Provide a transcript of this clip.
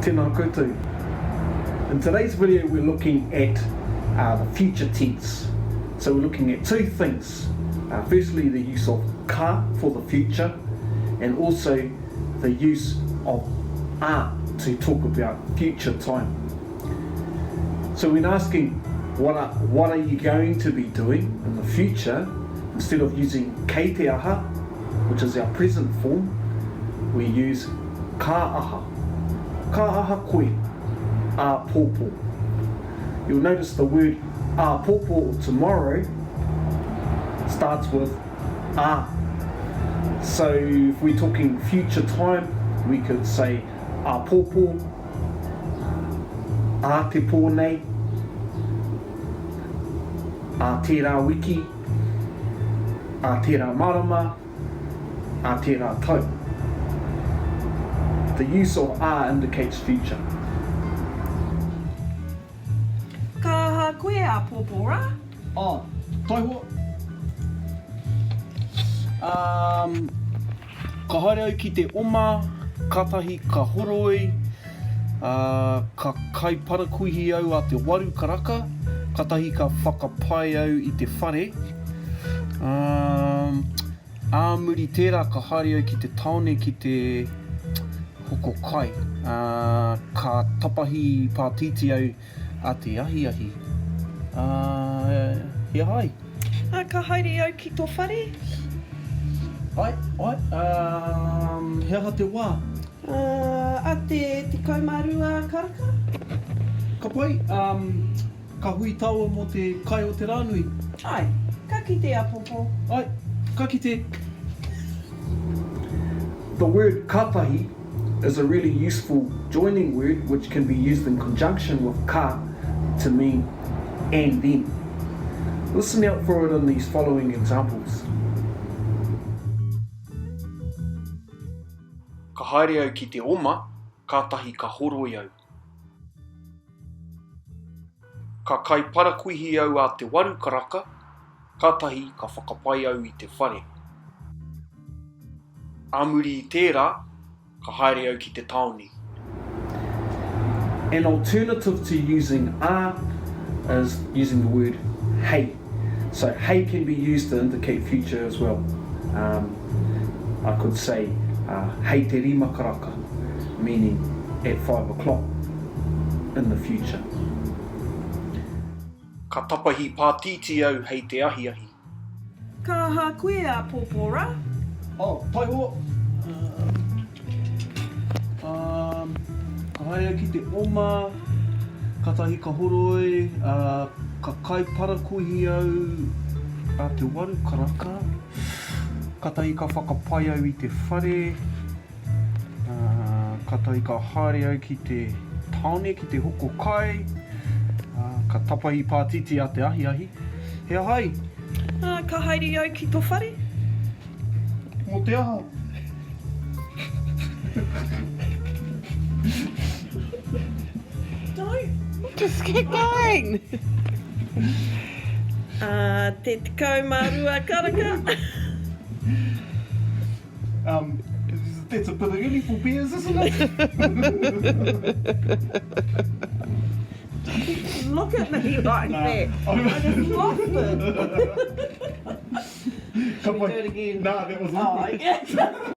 Tēnā koutou. In today's video we're looking at the future tense. So we're looking at two things. Firstly, the use of ka for the future, and also the use of a to talk about future time. So when asking what are you going to be doing in the future, instead of using kei te aha, which is our present form, we use ka aha. Ka aha koe, a pōpō. You'll notice the word a pōpō tomorrow starts with a. So if we're talking future time, we could say a pōpō, a te pōnei, a tērā wiki, a tērā marama, a tērā tau. The use of a indicates future. Ka aha koe a pōpō rā? Taiho. Ka haere au ki te oma, katahi ka horoi, ka kai parakuihi au a te waru karaka, katahi ka whakapai au i te whare. Āmuri tērā ka haere au ki te taone ki te hoko kai. Ka tapahi pātiti au a te ahi. He hai. Ka haere au ki tō whare? Ai. He aha te wā. A te kaumārua karaka? Ka pai, ka hui taua mo te kai o te rānui. Ai, ka kite a pōpō. Ai, ka kite. The word katahi is a really useful joining word which can be used in conjunction with ka to mean and then. Listen out for it in these following examples. Ka haere au ki te oma, kātahi ka horoi au. Ka kai parakuihi au a te waru karaka, kātahi ka whakapai au i te whare. Āmuri i tērā, ka haere au ki te taone. An alternative to using a is using the word hei. So hei can be used to indicate future as well. I could say hei te rima karaka, meaning at 5 o'clock in the future. Ka tapahi pātiti au hei te ahi. Ka aha koe a pōpō rā? Taiho. Ka haere au ki te oma, katahi ka horoi, ka kai parakuihi au a te waru karaka, katahi ka whakapai au i te whare, katahi ka haere au ki te taone, ki te hoko kai, ka tapahi pātiti a te ahi. He hai. Ka haere au ki tō whare? Mō te aha. Don't. Just keep going. Te kaumārua karaka? That's a bit of uniform beers, isn't it? Look at me like that. I just lost it. Come Can we do it again? Nah, that was Oh, I guess.